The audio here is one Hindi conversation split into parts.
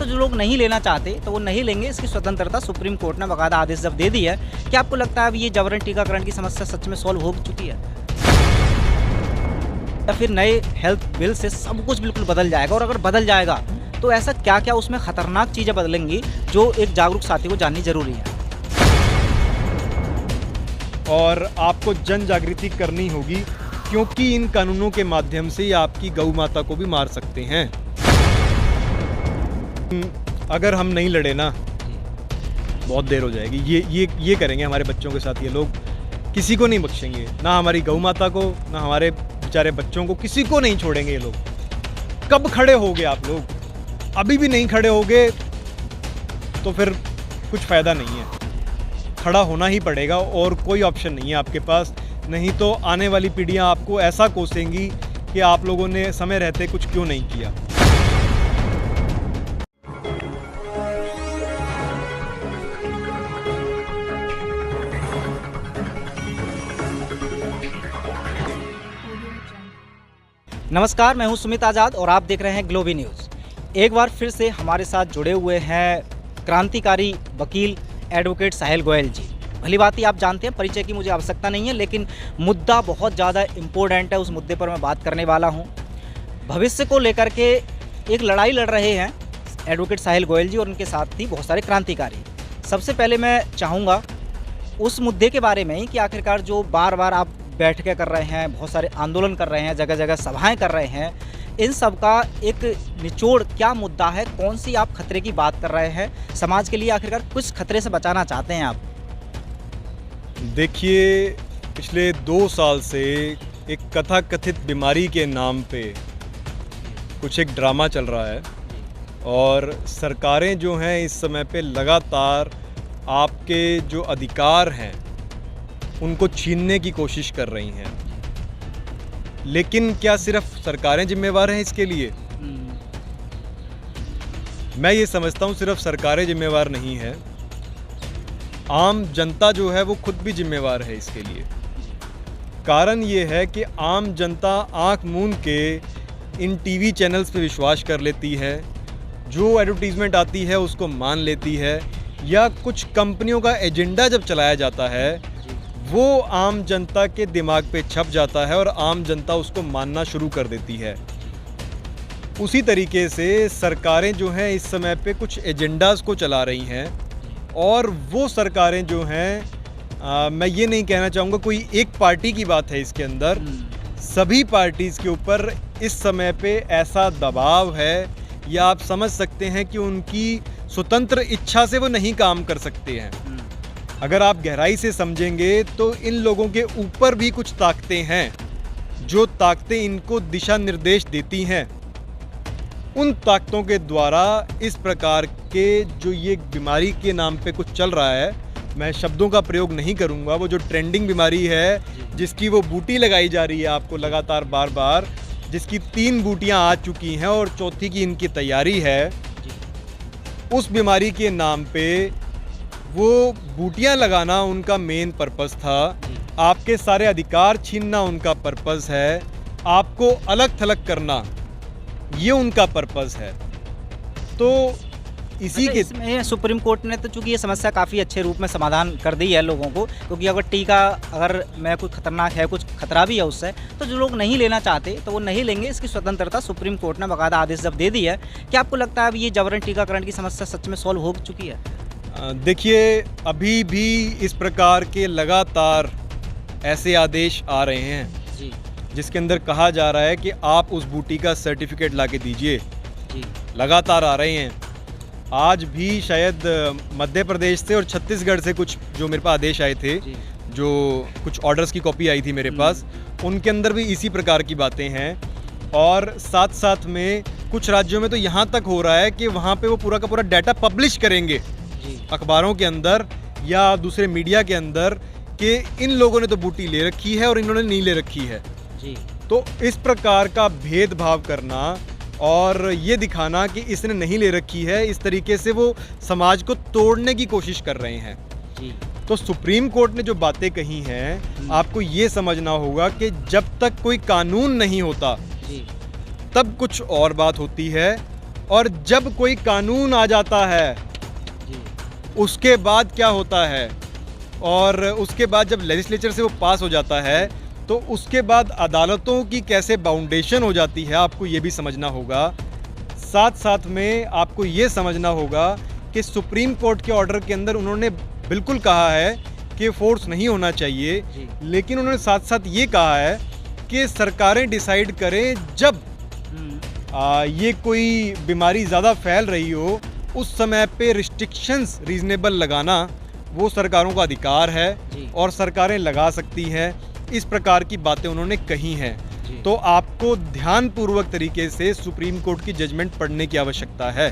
तो जो लोग नहीं लेना चाहते तो वो नहीं लेंगे, इसकी स्वतंत्रता सुप्रीम कोर्ट ने बाकायदा आदेश जब दे दी है। क्या आपको लगता है अब ये जबरन टीकाकरण की समस्या सच में सॉल्व हो चुकी है, या फिर नए हेल्थ बिल से सब कुछ बिल्कुल बदल जाएगा? और अगर बदल जाएगा तो ऐसा क्या क्या उसमें खतरनाक चीज़ें बदलेंगी जो एक जागरूक साथी को जाननी जरूरी है? और आपको जन जागृति करनी होगी, क्योंकि इन कानूनों के माध्यम से आपकी गौ माता को भी मार सकते हैं। अगर हम नहीं लड़े ना, बहुत देर हो जाएगी। ये करेंगे हमारे बच्चों के साथ ये लोग, किसी को नहीं बख्शेंगे, ना हमारी गौ माता को, ना हमारे बेचारे बच्चों को, किसी को नहीं छोड़ेंगे ये लोग। कब खड़े होगे आप लोग? अभी भी नहीं खड़े होगे तो फिर कुछ फ़ायदा नहीं है। खड़ा होना ही पड़ेगा और कोई ऑप्शन नहीं है आपके पास, नहीं तो आने वाली पीढ़ियां आपको ऐसा कोसेंगी कि आप लोगों ने समय रहते कुछ क्यों नहीं किया। नमस्कार, मैं हूं सुमित आज़ाद और आप देख रहे हैं ग्लोबी न्यूज़। एक बार फिर से हमारे साथ जुड़े हुए हैं क्रांतिकारी वकील एडवोकेट साहिल गोयल जी। भली बात ही आप जानते हैं, परिचय की मुझे आवश्यकता नहीं है, लेकिन मुद्दा बहुत ज़्यादा इम्पोर्टेंट है। उस मुद्दे पर मैं बात करने वाला हूं। भविष्य को लेकर के एक लड़ाई लड़ रहे हैं एडवोकेट साहिल गोयल जी और उनके साथ ही बहुत सारे क्रांतिकारी। सबसे पहले मैं चाहूँगा उस मुद्दे के बारे में ही कि आखिरकार जो बार बार आप बैठकें कर रहे हैं, बहुत सारे आंदोलन कर रहे हैं, जगह जगह सभाएँ कर रहे हैं, इन सब का एक निचोड़ क्या मुद्दा है? कौन सी आप खतरे की बात कर रहे हैं? समाज के लिए आखिरकार कुछ खतरे से बचाना चाहते हैं आप? देखिए, पिछले 2 साल से एक कथाकथित बीमारी के नाम पे कुछ एक ड्रामा चल रहा है और सरकारें जो हैं इस समय पे लगातार आपके जो अधिकार हैं उनको छीनने की कोशिश कर रही हैं। लेकिन क्या सिर्फ सरकारें जिम्मेवार हैं इसके लिए? मैं ये समझता हूँ सिर्फ सरकारें जिम्मेवार नहीं हैं, आम जनता जो है वो खुद भी जिम्मेवार है इसके लिए। कारण ये है कि आम जनता आंख मूंद के इन टीवी चैनल्स पे विश्वास कर लेती है, जो एडवर्टीज़मेंट आती है उसको मान लेती है, या कुछ कंपनियों का एजेंडा जब चलाया जाता है वो आम जनता के दिमाग पे छप जाता है और आम जनता उसको मानना शुरू कर देती है। उसी तरीके से सरकारें जो हैं इस समय पे कुछ एजेंडाज़ को चला रही हैं और वो सरकारें जो हैं, मैं ये नहीं कहना चाहूँगा कोई एक पार्टी की बात है इसके अंदर, सभी पार्टीज़ के ऊपर इस समय पे ऐसा दबाव है, या आप समझ सकते हैं कि उनकी स्वतंत्र इच्छा से वो नहीं काम कर सकते हैं। अगर आप गहराई से समझेंगे तो इन लोगों के ऊपर भी कुछ ताकतें हैं, जो ताकतें इनको दिशा निर्देश देती हैं। उन ताकतों के द्वारा इस प्रकार के जो ये बीमारी के नाम पे कुछ चल रहा है, मैं शब्दों का प्रयोग नहीं करूंगा, वो जो ट्रेंडिंग बीमारी है जिसकी वो बूटी लगाई जा रही है आपको लगातार बार बार, जिसकी 3 बूटियां आ चुकी हैं और चौथी की इनकी तैयारी है, उस बीमारी के नाम पे वो बूटियां लगाना उनका मेन पर्पस था। आपके सारे अधिकार छीनना उनका पर्पस है, आपको अलग थलग करना ये उनका पर्पस है। तो इसी के इसमें सुप्रीम कोर्ट ने तो चूँकि ये समस्या काफ़ी अच्छे रूप में समाधान कर दी है लोगों को, क्योंकि अगर टीका अगर मैं कुछ खतरनाक है, कुछ खतरा भी है उससे, तो जो लोग नहीं लेना चाहते तो वो नहीं लेंगे, इसकी स्वतंत्रता सुप्रीम कोर्ट ने बाकायदा आदेश जब दे दी है। क्या आपको लगता है अब ये जबरन टीकाकरण की समस्या सच में सॉल्व हो चुकी है? देखिए, अभी भी इस प्रकार के लगातार ऐसे आदेश आ रहे हैं जी, जिसके अंदर कहा जा रहा है कि आप उस बूटी का सर्टिफिकेट लाके दीजिए। जी, लगातार आ रहे हैं। आज भी शायद मध्य प्रदेश से और छत्तीसगढ़ से कुछ जो मेरे पास आदेश आए थे, जो कुछ ऑर्डर्स की कॉपी आई थी मेरे पास, उनके अंदर भी इसी प्रकार की बातें हैं। और साथ साथ में कुछ राज्यों में तो यहाँ तक हो रहा है कि वहाँ पे वो पूरा का पूरा डाटा पब्लिश करेंगे अखबारों के अंदर या दूसरे मीडिया के अंदर कि इन लोगों ने तो बूटी ले रखी है और इन्होंने नहीं ले रखी है जी। तो इस प्रकार का भेदभाव करना और ये दिखाना कि इसने नहीं ले रखी है, इस तरीके से वो समाज को तोड़ने की कोशिश कर रहे हैं जी। तो सुप्रीम कोर्ट ने जो बातें कही हैं, आपको ये समझना होगा कि जब तक कोई कानून नहीं होता जी। तब कुछ और बात होती है, और जब कोई कानून आ जाता है जी उसके बाद क्या होता है, और उसके बाद जब लेजिस्लेचर से वो पास हो जाता है तो उसके बाद अदालतों की कैसे बाउंडेशन हो जाती है, आपको ये भी समझना होगा। साथ साथ में आपको ये समझना होगा कि सुप्रीम कोर्ट के ऑर्डर के अंदर उन्होंने बिल्कुल कहा है कि फोर्स नहीं होना चाहिए, जी। लेकिन उन्होंने साथ साथ ये कहा है कि सरकारें डिसाइड करें जब ये कोई बीमारी ज़्यादा फैल रही हो उस समय पे रिस्ट्रिक्शंस रीजनेबल लगाना वो सरकारों का अधिकार है जी। और सरकारें लगा सकती हैं। इस प्रकार की बातें उन्होंने कही हैं। जी। तो आपको ध्यानपूर्वक तरीके से सुप्रीम कोर्ट की जजमेंट पढ़ने की आवश्यकता है।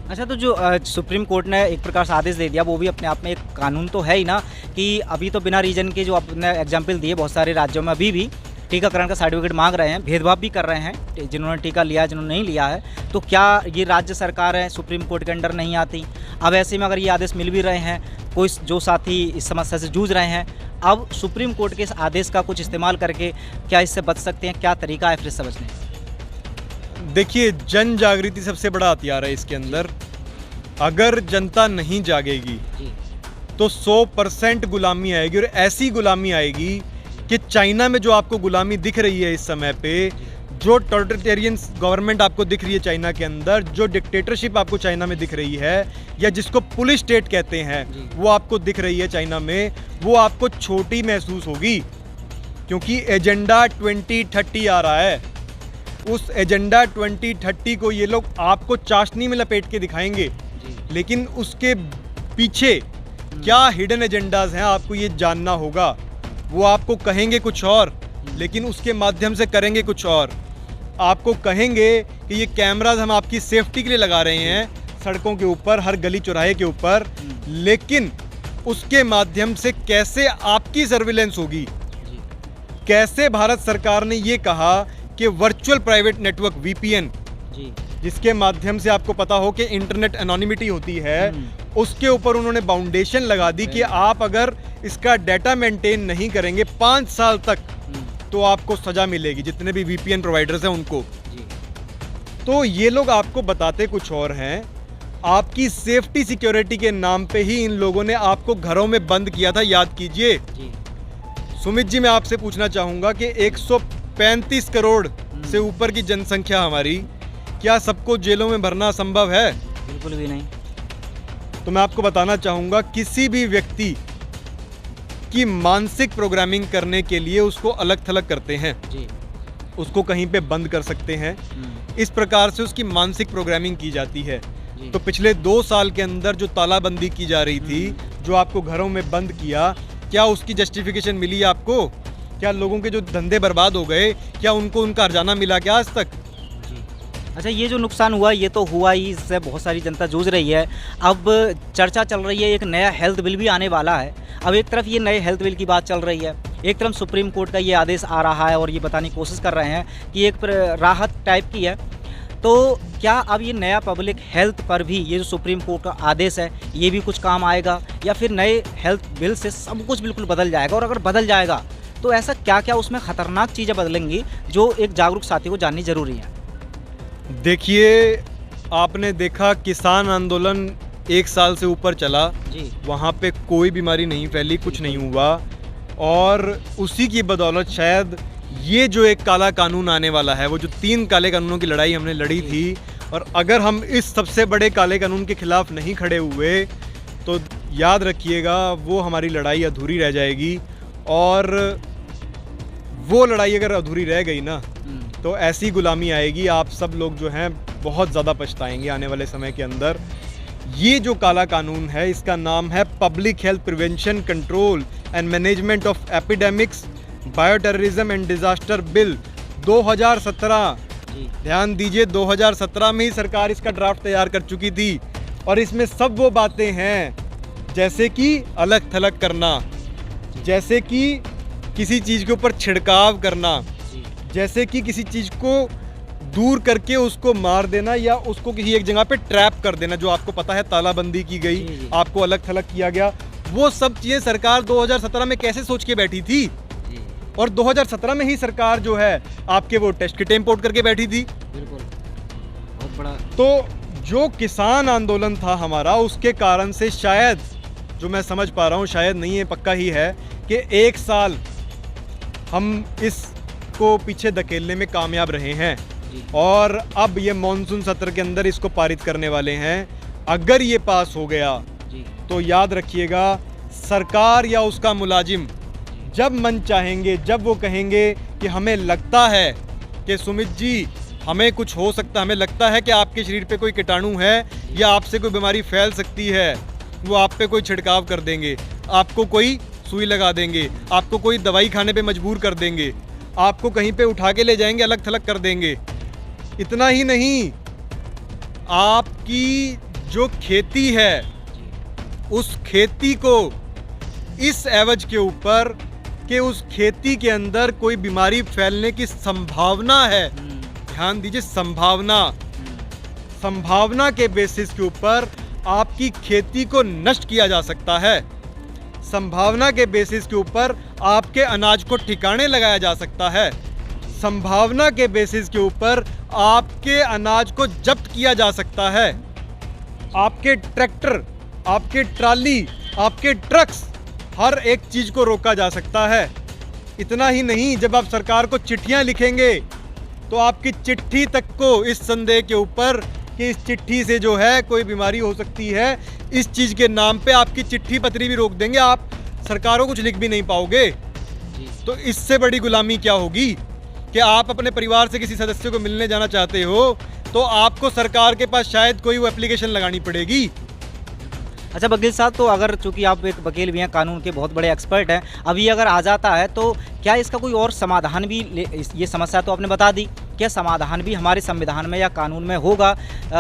अच्छा, तो जो सुप्रीम कोर्ट ने एक प्रकार से आदेश दे दिया वो भी अपने आप में एक कानून तो है ही ना, कि अभी तो बिना रीजन के जो आपने एग्जाम्पल दिए बहुत सारे राज्यों में अभी भी टीकाकरण का सर्टिफिकेट मांग रहे हैं, भेदभाव भी कर रहे हैं जिन्होंने टीका लिया है जिन्होंने नहीं लिया है। तो क्या ये राज्य सरकार है सुप्रीम कोर्ट के अंडर नहीं आती? अब ऐसे में अगर ये आदेश मिल भी रहे हैं, कोई जो साथी इस समस्या से जूझ रहे हैं, अब सुप्रीम कोर्ट के इस आदेश का कुछ इस्तेमाल करके क्या इससे बच सकते हैं? क्या तरीका है फिर से बचने का? देखिए, जन जागृति सबसे बड़ा हथियार है इसके अंदर। अगर जनता नहीं जागेगी जी तो 100% गुलामी आएगी, और ऐसी गुलामी आएगी कि चाइना में जो आपको गुलामी दिख रही है इस समय पे, जो टॉटलिटेरियन गवर्नमेंट आपको दिख रही है चाइना के अंदर, जो डिक्टेटरशिप आपको चाइना में दिख रही है, या जिसको पुलिस स्टेट कहते हैं, वो आपको दिख रही है चाइना में, वो आपको छोटी महसूस होगी। क्योंकि एजेंडा 2030 आ रहा है। उस एजेंडा 2030 को ये लोग आपको चाशनी में लपेट के दिखाएंगे, लेकिन उसके पीछे क्या हिडन एजेंडाज हैं आपको ये जानना होगा। वो आपको कहेंगे कुछ और, लेकिन उसके माध्यम से करेंगे कुछ और। आपको कहेंगे कि ये कैमराज हम आपकी सेफ्टी के लिए लगा रहे हैं सड़कों के ऊपर, हर गली चौराहे के ऊपर, लेकिन उसके माध्यम से कैसे आपकी सर्विलेंस होगी। कैसे भारत सरकार ने ये कहा कि वर्चुअल प्राइवेट नेटवर्क VPN, जिसके माध्यम से आपको पता हो कि इंटरनेट एनोनिमिटी होती है, उसके ऊपर उन्होंने बाउंडेशन लगा दी कि आप अगर इसका डाटा मेंटेन नहीं करेंगे 5 साल तक तो आपको सजा मिलेगी, जितने भी VPN प्रोवाइडर्स हैं उनको। तो ये लोग आपको बताते कुछ और हैं। आपकी सेफ्टी सिक्योरिटी के नाम पे ही इन लोगों ने आपको घरों में बंद किया था, याद कीजिए। सुमित जी, मैं आपसे पूछना चाहूँगा कि 135 करोड़ से ऊपर की जनसंख्या हमारी, क्या सबको जेलों में भरना संभव है? बिल्कुल भी नहीं। तो मैं आपको बताना चाहूँगा, किसी भी व्यक्ति की मानसिक प्रोग्रामिंग करने के लिए उसको अलग थलग करते हैं, उसको कहीं पे बंद कर सकते हैं। इस प्रकार से उसकी मानसिक प्रोग्रामिंग की जाती है। तो पिछले 2 साल के अंदर जो तालाबंदी की जा रही थी, जो आपको घरों में बंद किया, क्या उसकी जस्टिफिकेशन मिली आपको? क्या लोगों के जो धंधे बर्बाद हो गए, क्या उनको उनका हर्जाना मिला क्या आज तक? अच्छा, ये जो नुकसान हुआ ये तो हुआ ही, इससे बहुत सारी जनता जूझ रही है। अब चर्चा चल रही है एक नया हेल्थ बिल भी आने वाला है। अब एक तरफ ये नए हेल्थ बिल की बात चल रही है, एक तरफ सुप्रीम कोर्ट का ये आदेश आ रहा है और ये बताने की कोशिश कर रहे हैं कि एक राहत टाइप की है। तो क्या अब ये नया पब्लिक हेल्थ पर भी ये जो सुप्रीम कोर्ट का आदेश है ये भी कुछ काम आएगा, या फिर नए हेल्थ बिल से सब कुछ बिल्कुल बदल जाएगा? और अगर बदल जाएगा तो ऐसा क्या क्या उसमें ख़तरनाक चीज़ें बदलेंगी जो एक जागरूक साथी को जाननी ज़रूरी है? देखिए, आपने देखा किसान आंदोलन 1 साल से ऊपर चला, वहाँ पे कोई बीमारी नहीं फैली, कुछ नहीं हुआ, और उसी की बदौलत शायद ये जो एक काला कानून आने वाला है, वो जो 3 काले कानूनों की लड़ाई हमने लड़ी थी, और अगर हम इस सबसे बड़े काले कानून के खिलाफ नहीं खड़े हुए तो याद रखिएगा वो हमारी लड़ाई अधूरी रह जाएगी। और वो लड़ाई अगर अधूरी रह गई ना, तो ऐसी गुलामी आएगी, आप सब लोग जो हैं बहुत ज़्यादा पछताएंगे आने वाले समय के अंदर। ये जो काला कानून है, इसका नाम है public health prevention, control and management of epidemics, bioterrorism and disaster bill 2017। ध्यान दीजिए, 2017 में ही सरकार इसका ड्राफ्ट तैयार कर चुकी थी, और इसमें सब वो बातें हैं जैसे कि अलग थलग करना, जैसे कि किसी चीज़ के ऊपर छिड़काव करना, जैसे कि किसी चीज़ को दूर करके उसको मार देना या उसको किसी एक जगह पे ट्रैप कर देना। जो आपको पता है तालाबंदी की गई, आपको अलग थलग किया गया, वो सब चीज़ें सरकार 2017 में कैसे सोच के बैठी थी। और 2017 में ही सरकार जो है आपके वो टेस्ट किट इंपोर्ट करके बैठी थी। बिल्कुल, बहुत बड़ा। तो जो किसान आंदोलन था हमारा, उसके कारण से शायद, जो मैं समझ पा रहा हूँ, शायद नहीं है, पक्का ही है कि 1 साल हम इसको पीछे धकेलने में कामयाब रहे हैं और अब ये मॉनसून सत्र के अंदर इसको पारित करने वाले हैं। अगर ये पास हो गया तो याद रखिएगा, सरकार या उसका मुलाजिम जब मन चाहेंगे, जब वो कहेंगे कि हमें लगता है कि सुमित जी हमें कुछ हो सकता, हमें लगता है कि आपके शरीर पे कोई कीटाणु है या आपसे कोई बीमारी फैल सकती है, वो आप पे कोई छिड़काव कर देंगे, आपको कोई सुई लगा देंगे, आपको कोई दवाई खाने पे मजबूर कर देंगे, आपको कहीं पे उठा के ले जाएंगे, अलग थलग कर देंगे। इतना ही नहीं, आपकी जो खेती है उस खेती को इस एवज के ऊपर कि उस खेती के अंदर कोई बीमारी फैलने की संभावना है, ध्यान दीजिए, संभावना के बेसिस के ऊपर आपकी खेती को नष्ट किया जा सकता है। संभावना के बेसिस के ऊपर आपके अनाज को ठिकाने लगाया जा सकता है। संभावना के बेसिस के ऊपर आपके अनाज को जब्त किया जा सकता है। आपके ट्रैक्टर, आपके ट्राली, आपके ट्रक्स, हर एक चीज को रोका जा सकता है। इतना ही नहीं, जब आप सरकार को चिट्ठियां लिखेंगे तो आपकी चिट्ठी तक को इस संदेह के ऊपर कि इस चिट्ठी से जो है कोई बीमारी हो सकती है, इस चीज के नाम पे आपकी चिट्ठी पत्री भी रोक देंगे, आप सरकार को कुछ लिख भी नहीं पाओगे। तो इससे बड़ी गुलामी क्या होगी कि आप अपने परिवार से किसी सदस्य को मिलने जाना चाहते हो तो आपको सरकार के पास शायद कोई वो एप्लीकेशन लगानी पड़ेगी। अच्छा वकील साहब, तो अगर चूंकि आप एक वकील भी हैं, कानून के बहुत बड़े एक्सपर्ट हैं, अभी अगर आ जाता है तो क्या इसका कोई और समाधान भी, ये समस्या तो आपने बता दी, क्या समाधान भी हमारे संविधान में या कानून में होगा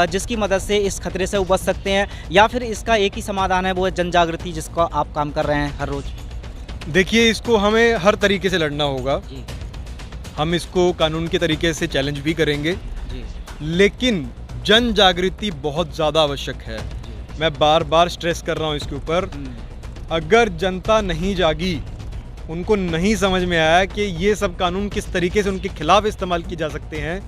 जिसकी मदद से इस खतरे से बच सकते हैं, या फिर इसका एक ही समाधान है, वो है जन जागृति जिसका आप काम कर रहे हैं हर रोज़? देखिए, इसको हमें हर तरीके से लड़ना होगा। हम इसको कानून के तरीके से चैलेंज भी करेंगे, लेकिन जन जागृति बहुत ज़्यादा आवश्यक है। मैं बार बार स्ट्रेस कर रहा हूँ इसके ऊपर। अगर जनता नहीं जागी, उनको नहीं समझ में आया कि ये सब कानून किस तरीके से उनके खिलाफ इस्तेमाल किए जा सकते हैं,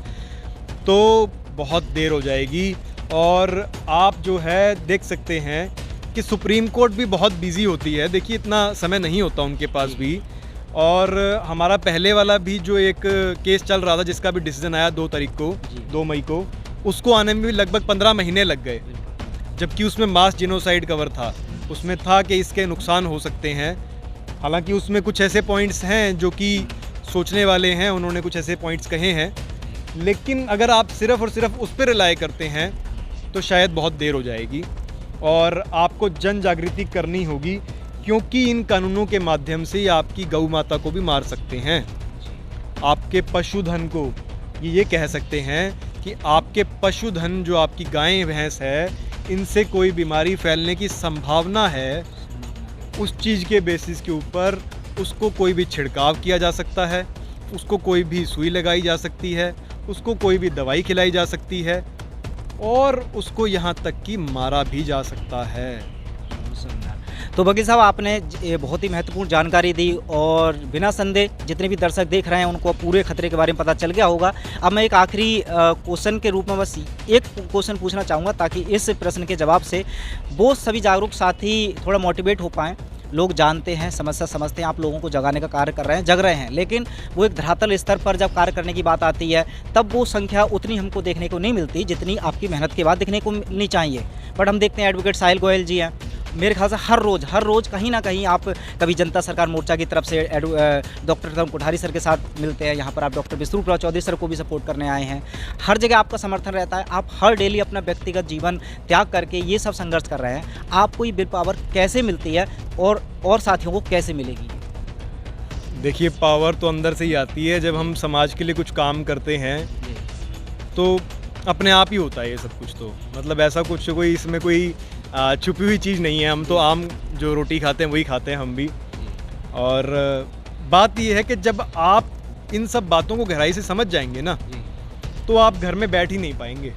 तो बहुत देर हो जाएगी। और आप जो है देख सकते हैं कि सुप्रीम कोर्ट भी बहुत बिजी होती है। देखिए, इतना समय नहीं होता उनके पास भी। और हमारा पहले वाला भी जो एक केस चल रहा था, जिसका भी डिसीजन आया 2 मई को, उसको आने में भी लगभग 15 महीने लग गए, जबकि उसमें मास जिनोसाइड कवर था। उसमें था कि इसके नुकसान हो सकते हैं। हालांकि उसमें कुछ ऐसे पॉइंट्स हैं जो कि सोचने वाले हैं, उन्होंने कुछ ऐसे पॉइंट्स कहे हैं, लेकिन अगर आप सिर्फ़ और सिर्फ उस पर रिलाय करते हैं तो शायद बहुत देर हो जाएगी। और आपको जन जागृति करनी होगी, क्योंकि इन कानूनों के माध्यम से ये आपकी गौ माता को भी मार सकते हैं, आपके पशुधन को। ये कह सकते हैं कि आपके पशुधन, जो आपकी गायें भैंस है, इनसे कोई बीमारी फैलने की संभावना है, उस चीज़ के बेसिस के ऊपर उसको कोई भी छिड़काव किया जा सकता है, उसको कोई भी सुई लगाई जा सकती है, उसको कोई भी दवाई खिलाई जा सकती है, और उसको यहाँ तक कि मारा भी जा सकता है। तो वकील साहब, आपने बहुत ही महत्वपूर्ण जानकारी दी और बिना संदेह जितने भी दर्शक देख रहे हैं उनको पूरे खतरे के बारे में पता चल गया होगा। अब मैं एक आखिरी क्वेश्चन के रूप में बस एक क्वेश्चन पूछना चाहूँगा, ताकि इस प्रश्न के जवाब से वो सभी जागरूक साथी थोड़ा मोटिवेट हो पाएँ। लोग जानते हैं, समस्या समझते हैं, आप लोगों को जगाने का कार्य कर रहे हैं, जग रहे हैं, लेकिन वो एक धरातल स्तर पर जब कार्य करने की बात आती है तब वो संख्या उतनी हमको देखने को नहीं मिलती जितनी आपकी मेहनत के बाद देखने को मिलनी चाहिए। बट हम देखते हैं एडवोकेट साहिल गोयल जी हैं, मेरे ख्याल से हर रोज़ कहीं ना कहीं आप कभी जनता सरकार मोर्चा की तरफ से डॉक्टर तरुण कोठारी सर के साथ मिलते हैं, यहाँ पर आप डॉक्टर विष्णुप्रिया चौधरी सर को भी सपोर्ट करने आए हैं, हर जगह आपका समर्थन रहता है। आप हर डेली अपना व्यक्तिगत जीवन त्याग करके ये सब संघर्ष कर रहे हैं। आपको ये विल पावर कैसे मिलती है और साथियों को कैसे मिलेगी? देखिए, पावर तो अंदर से ही आती है। जब हम समाज के लिए कुछ काम करते हैं तो अपने आप ही होता है ये सब कुछ। तो मतलब ऐसा कुछ कोई इसमें कोई छुपी हुई चीज़ नहीं है। हम तो आम जो रोटी खाते हैं वही खाते हैं हम भी। और बात ये है कि जब आप इन सब बातों को गहराई से समझ जाएंगे ना, तो आप घर में बैठ ही नहीं पाएंगे।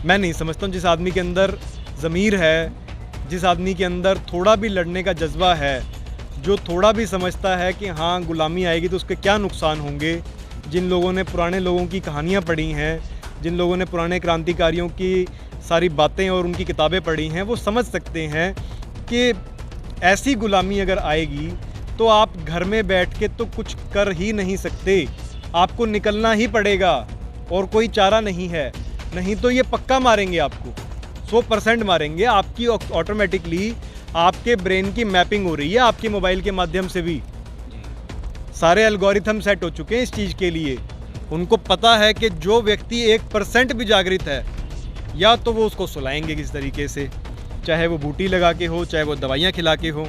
मैं नहीं समझता हूँ, जिस आदमी के अंदर ज़मीर है, जिस आदमी के अंदर थोड़ा भी लड़ने का जज्बा है, जो थोड़ा भी समझता है कि हाँ गुलामी आएगी तो उसके क्या नुकसान होंगे, जिन लोगों ने पुराने लोगों की कहानियाँ पढ़ी हैं, जिन लोगों ने पुराने क्रांतिकारियों की सारी बातें और उनकी किताबें पढ़ी हैं वो समझ सकते हैं कि ऐसी गुलामी अगर आएगी तो आप घर में बैठ के तो कुछ कर ही नहीं सकते, आपको निकलना ही पड़ेगा और कोई चारा नहीं है। नहीं तो ये पक्का मारेंगे आपको, 100% मारेंगे। आपकी ऑटोमेटिकली आपके ब्रेन की मैपिंग हो रही है आपके मोबाइल के माध्यम से भी। सारे एल्गोरिथम सेट हो चुके हैं इस चीज़ के लिए। उनको पता है कि जो व्यक्ति 1% भी जागृत है या तो वो उसको सुलाएंगे किस तरीके से, चाहे वो बूटी लगा के हो, चाहे वो दवाइयाँ खिला के हो,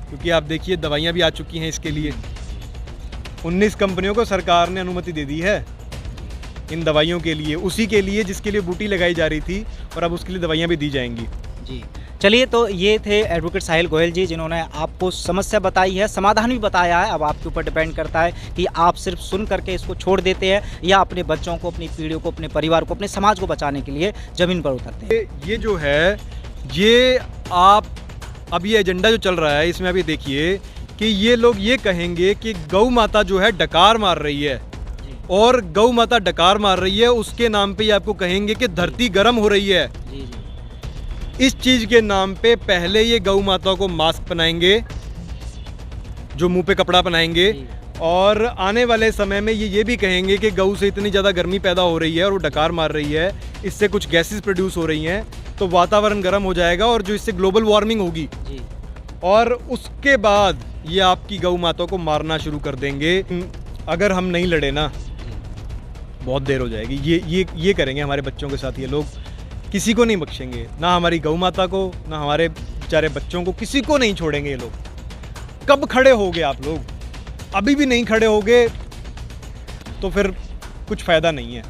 क्योंकि आप देखिए दवाइयाँ भी आ चुकी हैं इसके लिए। 19 कंपनियों को सरकार ने अनुमति दे दी है इन दवाइयों के लिए, उसी के लिए जिसके लिए बूटी लगाई जा रही थी, और अब उसके लिए दवाइयाँ भी दी जाएंगी। जी चलिए, तो ये थे एडवोकेट साहिल गोयल जी, जिन्होंने आपको समस्या बताई है, समाधान भी बताया है। अब आपके ऊपर डिपेंड करता है कि आप सिर्फ सुन करके इसको छोड़ देते हैं या अपने बच्चों को, अपनी पीढ़ियों को, अपने परिवार को, अपने समाज को बचाने के लिए ज़मीन पर उतरते हैं। ये जो है, ये आप अब ये एजेंडा जो चल रहा है इसमें अभी देखिए कि ये लोग ये कहेंगे कि गौ माता जो है डकार मार रही है, और गौ माता डकार मार रही है उसके नाम पे ये आपको कहेंगे कि धरती गर्म हो रही है। जी जी। इस चीज़ के नाम पे पहले ये गौ माता को मास्क पहनाएंगे, जो मुंह पे कपड़ा पहनाएंगे, और आने वाले समय में ये भी कहेंगे कि गऊ से इतनी ज़्यादा गर्मी पैदा हो रही है और वो डकार मार रही है, इससे कुछ गैसेस प्रोड्यूस हो रही हैं, तो वातावरण गर्म हो जाएगा और जो इससे ग्लोबल वार्मिंग होगी जी। और उसके बाद ये आपकी गौ माता को मारना शुरू कर देंगे। अगर हम नहीं लड़े ना, बहुत देर हो जाएगी। ये करेंगे हमारे बच्चों के साथ ये लोग, किसी को नहीं बख्शेंगे, ना हमारी गौ माता को, ना हमारे बेचारे बच्चों को, किसी को नहीं छोड़ेंगे ये लोग। कब खड़े होगे आप लोग? अभी भी नहीं खड़े होगे तो फिर कुछ फ़ायदा नहीं है।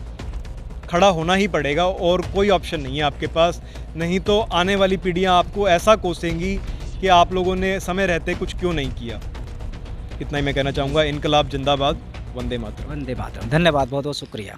खड़ा होना ही पड़ेगा और कोई ऑप्शन नहीं है आपके पास, नहीं तो आने वाली पीढ़ियां आपको ऐसा कोसेंगी कि आप लोगों ने समय रहते कुछ क्यों नहीं किया। इतना ही मैं कहना चाहूँगा। इनकलाब जिंदाबाद, वंदे मातरम। वंदे मातरम। धन्यवाद, बहुत बहुत शुक्रिया।